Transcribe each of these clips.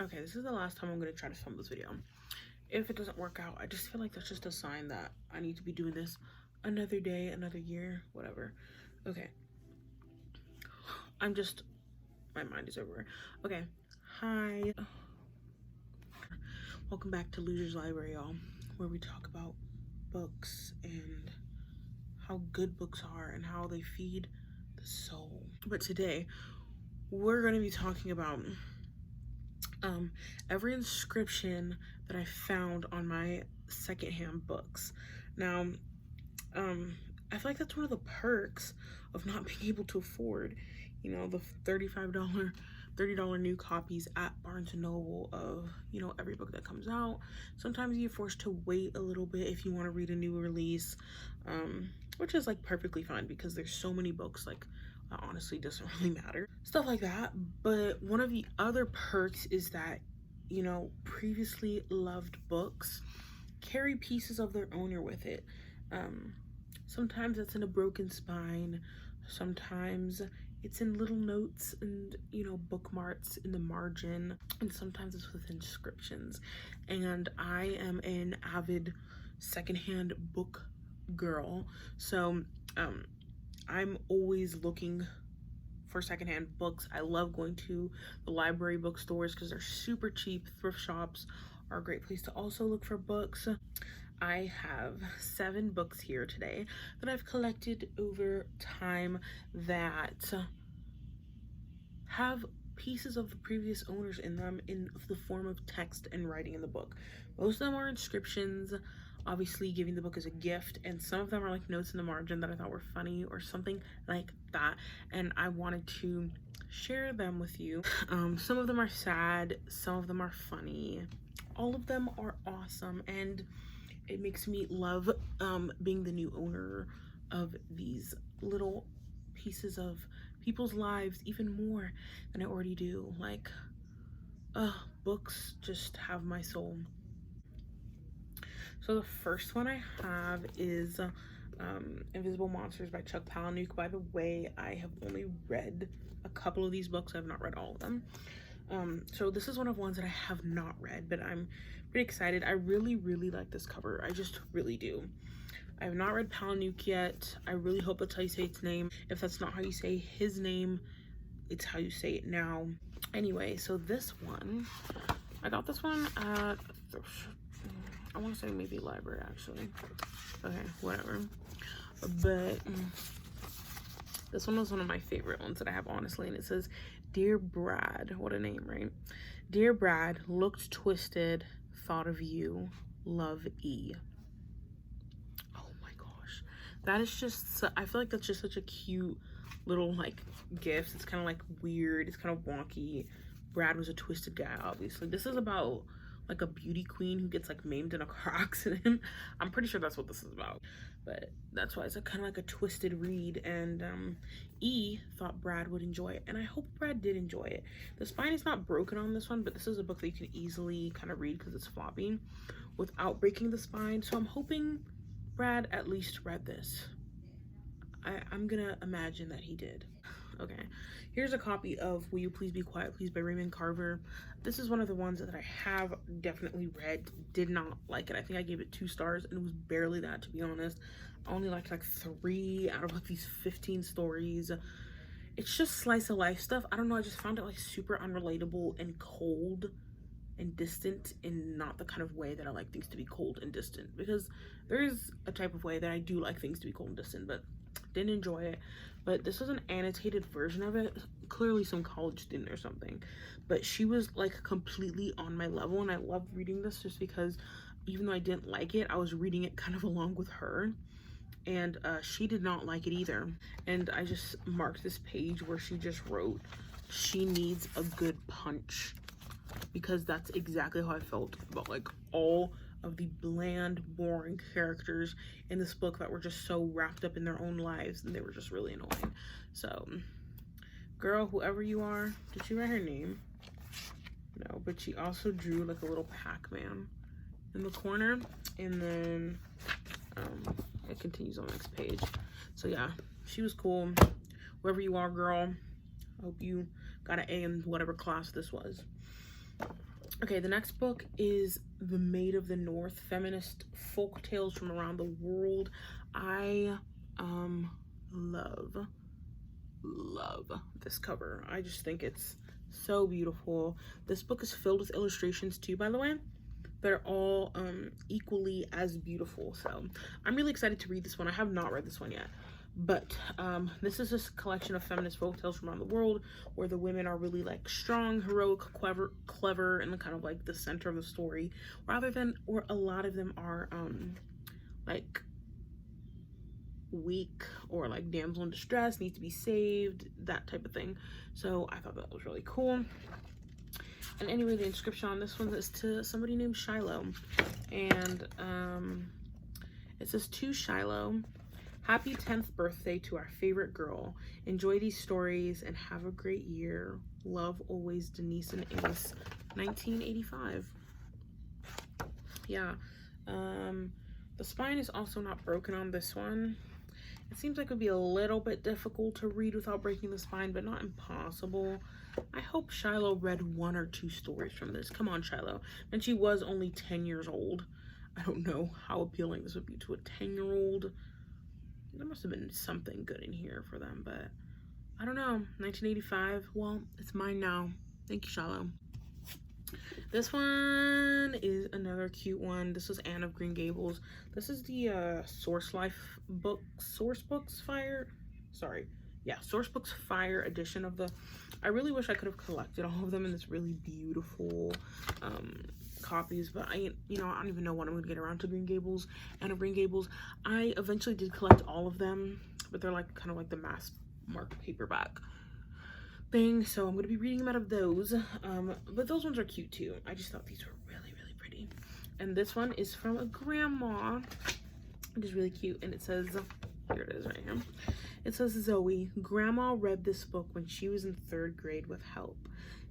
Okay, this is the last time I'm gonna try to film this video. If it doesn't work out, I just feel like that's just a sign that I need to be doing this another day, another year, whatever. Okay. My mind is over. Okay. Hi. Welcome back to Loser's Library, y'all, where we talk about books and how good books are and how they feed the soul. But today, we're gonna be talking about every inscription that I found on my secondhand books. Now, I feel like that's one of the perks of not being able to afford, you know, the $30 new copies at Barnes & Noble of, you know, every book that comes out. Sometimes you're forced to wait a little bit if you want to read a new release, which is like perfectly fine because there's so many books, like honestly doesn't really matter, stuff like that. But one of the other perks is that, you know, previously loved books carry pieces of their owner with it. Sometimes it's in a broken spine, sometimes it's in little notes and, you know, bookmarks in the margin, and sometimes it's with inscriptions. And I am an avid secondhand book girl, so I'm always looking for secondhand books. I love going to the library bookstores because they're super cheap. Thrift shops are a great place to also look for books. I have 7 books here today that I've collected over time that have pieces of the previous owners in them in the form of text and writing in the book. Most of them are inscriptions, obviously giving the book as a gift, and some of them are like notes in the margin that I thought were funny or something like that, and I wanted to share them with you. Some of them are sad, some of them are funny, all of them are awesome, and it makes me love being the new owner of these little pieces of people's lives even more than I already do. Like, books just have my soul. So the first one I have is Invisible Monsters by Chuck Palahniuk. By the way, I have only read a couple of these books. I have not read all of them. So this is one of ones that I have not read, but I'm pretty excited. I really like this cover. I just really do. I have not read Palahniuk yet. I really hope that's how you say its name. If that's not how you say his name, it's how you say it now. Anyway, so this one, I got this one at, I want to say maybe library actually. Okay, whatever. But this one was one of my favorite ones that I have, honestly, and it says, "Dear Brad," what a name, right? "Dear Brad, looked twisted, thought of you, love E." Oh my gosh, that is just so, I feel like that's just such a cute little like gift. It's kind of like weird, it's kind of wonky. Brad was a twisted guy, obviously. This is about like a beauty queen who gets like maimed in a car accident. I'm pretty sure that's what this is about, but that's why it's kind of like a twisted read. And E thought Brad would enjoy it, and I hope Brad did enjoy it. The spine is not broken on this one, but this is a book that you can easily kind of read because it's floppy without breaking the spine, so I'm hoping Brad at least read this. I'm gonna imagine that he did. Okay, here's a copy of Will You Please Be Quiet Please by Raymond Carver. This is one of the ones that I have definitely read, did not like it. I think I gave it 2 stars, and it was barely that, to be honest. I only liked like 3 out of like these 15 stories. It's just slice of life stuff. I don't know, I just found it like super unrelatable and cold and distant, in not the kind of way that I like things to be cold and distant, because there is a type of way that I do like things to be cold and distant, but didn't enjoy it. But this was an annotated version of it, clearly some college student or something, but she was like completely on my level, and I loved reading this just because even though I didn't like it, I was reading it kind of along with her, and she did not like it either. And I just marked this page where she just wrote, "She needs a good punch," because that's exactly how I felt about like all of the bland, boring characters in this book that were just so wrapped up in their own lives, and they were just really annoying. So, girl, whoever you are, did she write her name? No, but she also drew like a little Pac-Man in the corner, and then it continues on the next page. So yeah, she was cool. Whoever you are, girl, I hope you got an A in whatever class this was. Okay, the next book is The Maid of the North, Feminist Folk Tales from Around the World. I love this cover. I just think it's so beautiful. This book is filled with illustrations too, by the way. They're all equally as beautiful. So I'm really excited to read this one. I have not read this one yet. But this is a collection of feminist folktales from around the world where the women are really like strong, heroic, clever, and kind of like the center of the story, rather than, or a lot of them are like weak or like damsel in distress, need to be saved, that type of thing. So I thought that was really cool. And anyway, the inscription on this one is to somebody named Shiloh, and it says, "To Shiloh, happy 10th birthday to our favorite girl. Enjoy these stories and have a great year. Love always, Denise and Ace." 1985. Yeah. The spine is also not broken on this one. It seems like it would be a little bit difficult to read without breaking the spine, but not impossible. I hope Shiloh read 1 or 2 stories from this. Come on, Shiloh. And she was only 10 years old. I don't know how appealing this would be to a 10-year-old. There must have been something good in here for them, but I don't know. 1985, well, it's mine now. Thank you, Shiloh. This one is another cute one. This is Anne of Green Gables. This is the Source Books Fire edition of the. I really wish I could have collected all of them in this really beautiful copies, but I don't even know when I'm gonna get around to Green Gables. Anne of Green Gables, I eventually did collect all of them, but they're like kind of like the mass market paperback thing, so I'm gonna be reading them out of those. But those ones are cute too. I just thought these were really, really pretty. And this one is from a grandma, which is really cute, and it says, here it is right here. It says, "Zoe, Grandma read this book when she was in 3rd grade with help.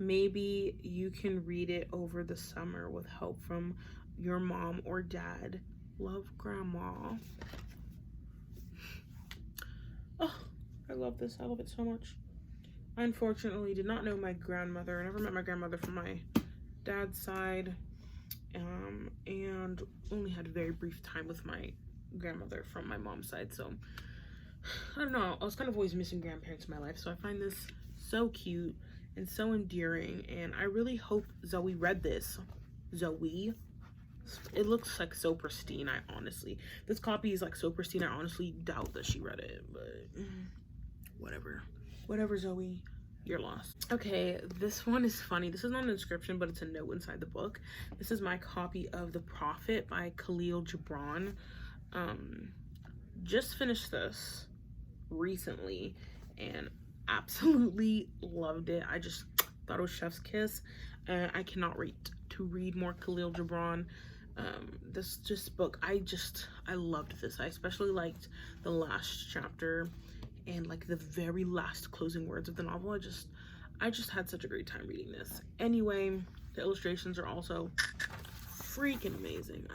Maybe you can read it over the summer with help from your mom or dad. Love, Grandma." Oh, I love this. I love it so much. I unfortunately did not know my grandmother. I never met my grandmother from my dad's side, and only had a very brief time with my grandmother from my mom's side. So I don't know. I was kind of always missing grandparents in my life, so I find this so cute and so endearing, and I really hope Zoe read this. Zoe. It looks like so pristine. This copy is like so pristine. I honestly doubt that she read it, but whatever, Zoe, you're lost. Okay, this one is funny. This is not an inscription, but it's a note inside the book. This is my copy of The Prophet by Khalil Gibran. Just finished this recently and absolutely loved it. I just thought it was chef's kiss. I cannot wait to read more Khalil Gibran. This book, I loved this. I especially liked the last chapter and like the very last closing words of the novel. I just had such a great time reading this. Anyway, the illustrations are also freaking amazing.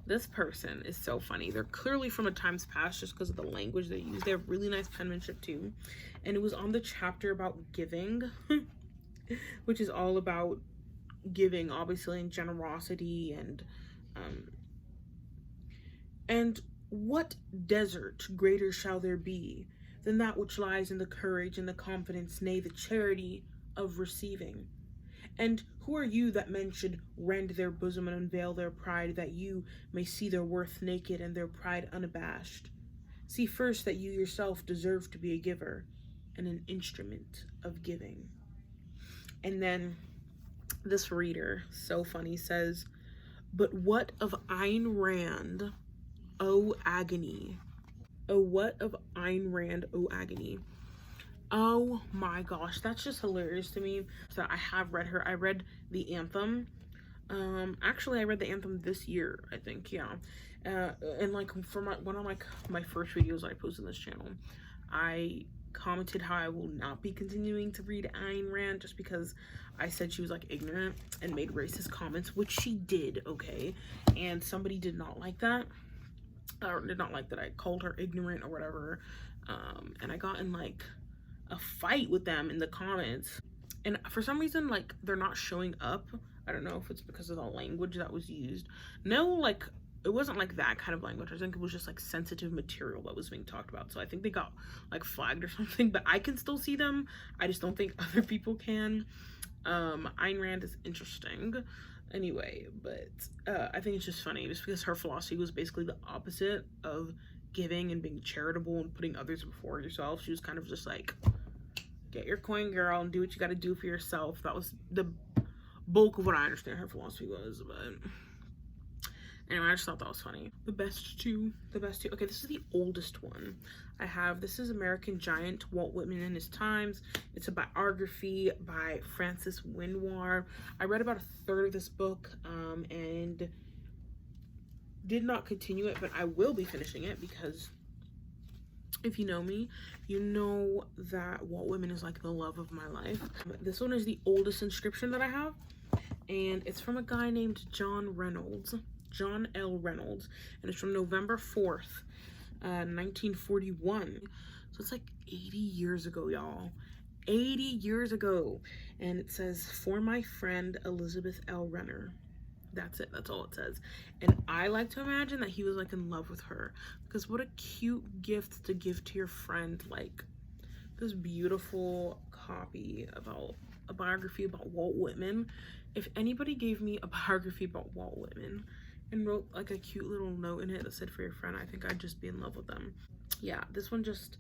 This person is so funny. They're clearly from a times past just because of the language they use. They have really nice penmanship too. And it was on the chapter about giving, which is all about giving, obviously, and generosity, and what desert greater shall there be than that which lies in the courage and the confidence, nay, the charity of receiving? And who are you that men should rend their bosom and unveil their pride, that you may see their worth naked and their pride unabashed? See first that you yourself deserve to be a giver and an instrument of giving. And then this reader, so funny, says, "But what of Ayn Rand, oh agony? Oh, what of Ayn Rand, oh agony?" Oh my gosh, that's just hilarious to me. So I have read her. I read The Anthem. Actually, I read The Anthem this year, I think, yeah. And like for one of my first videos I posted on this channel, I commented how I will not be continuing to read Ayn Rand just because I said she was like ignorant and made racist comments, which she did, okay? And somebody did not like that. Or did not like that I called her ignorant or whatever. And I got in like a fight with them in the comments. And for some reason, like, they're not showing up. I don't know if it's because of the language that was used. No, like, it wasn't like that kind of language. I think it was just like sensitive material that was being talked about. So I think they got like flagged or something, but I can still see them. I just don't think other people can. Ayn Rand is interesting anyway, but I think it's just funny just because her philosophy was basically the opposite of giving and being charitable and putting others before yourself. She was kind of just like, get your coin, girl, and do what you got to do for yourself. That was the bulk of what I understand her philosophy was, but anyway, I just thought that was funny. The best two. Okay, this is the oldest one I have. This is American Giant, Walt Whitman in His Times. It's a biography by Francis Winwar. I read about a third of this book and did not continue it, but I will be finishing it because if you know me, you know that Walt Whitman is like the love of my life. This one is the oldest inscription that I have, and it's from a guy named John L. Reynolds, and it's from November 4th, 1941. So it's like 80 years ago, y'all. 80 years ago. And it says, for my friend Elizabeth L. Renner. That's it. That's all it says. And I like to imagine that he was like in love with her, because what a cute gift to give to your friend, like this beautiful copy about a biography about Walt Whitman. If anybody gave me a biography about Walt Whitman and wrote like a cute little note in it that said for your friend, I think I'd just be in love with them. Yeah, this one just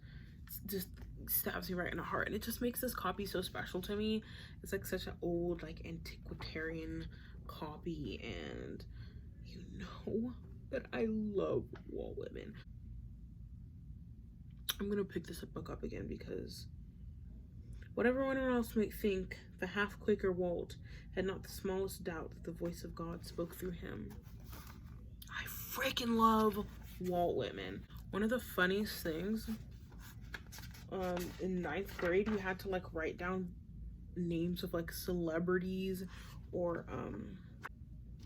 stabs me right in the heart, and it just makes this copy so special to me. It's like such an old, like antiquarian copy, and you know that I love Walt Whitman. I'm gonna pick this book up again because whatever anyone else might think, the half-Quaker Walt had not the smallest doubt that the voice of God spoke through him. I freaking love Walt Whitman. One of the funniest things, in 9th grade, we had to like write down names of like celebrities or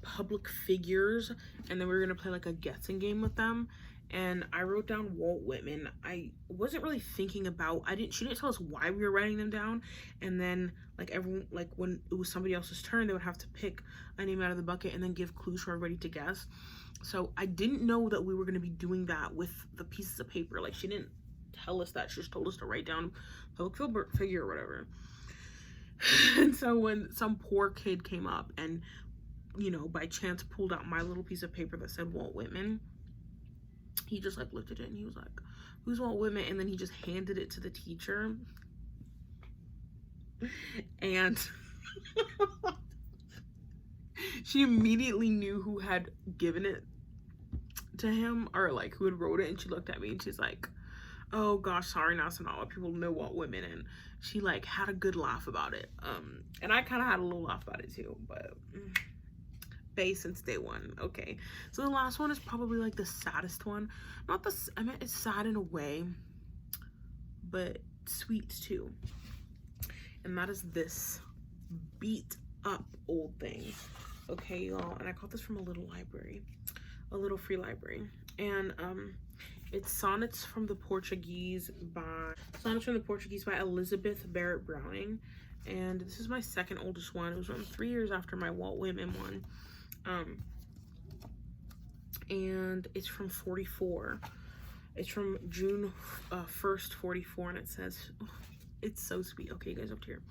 public figures, and then we were gonna play like a guessing game with them. And I wrote down Walt Whitman. I wasn't really thinking about, she didn't tell us why we were writing them down. And then like everyone, like when it was somebody else's turn, they would have to pick a name out of the bucket and then give clues for everybody to guess. So I didn't know that we were going to be doing that with the pieces of paper. Like, she didn't tell us that. She just told us to write down public figure or whatever. And so when some poor kid came up and, you know, by chance pulled out my little piece of paper that said Walt Whitman, he just like looked at it and he was like, who's Walt Whitman? And then he just handed it to the teacher. And she immediately knew who had given it to him, or like who had wrote it. And she looked at me and she's like, oh gosh, sorry, not a lot of people know Walt Whitman. And she like had a good laugh about it. And I kind of had a little laugh about it too, but since day one. Okay, so the last one is probably like the saddest one. Not the, I mean, it's sad in a way, but sweet too. And that is this beat up old thing. Okay, y'all, and I got this from a little library, a little free library. And it's Sonnets from the Portuguese by Elizabeth Barrett Browning. And this is my second oldest one. It was from 3 years after my Walt Whitman one. And it's from 44. It's from June 1st, 44, and it says, oh, it's so sweet. Okay, you guys, up here.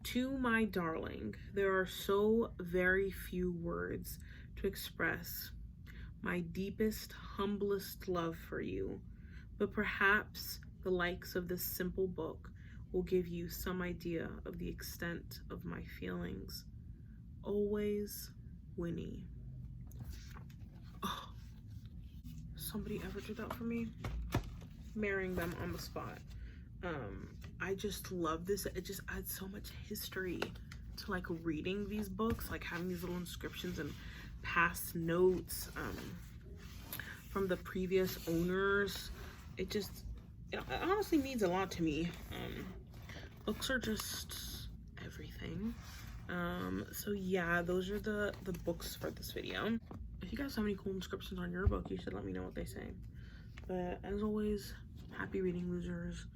To my darling, there are so very few words to express my deepest, humblest love for you, but perhaps the likes of this simple book will give you some idea of the extent of my feelings. Always, Winnie. Oh, somebody ever did that for me? Marrying them on the spot. I just love this. It just adds so much history to like reading these books, like having these little inscriptions and past notes from the previous owners. It honestly means a lot to me. Books are just everything. So yeah, those are the books for this video. If you guys have any cool inscriptions on your book, you should let me know what they say. But as always, happy reading, losers.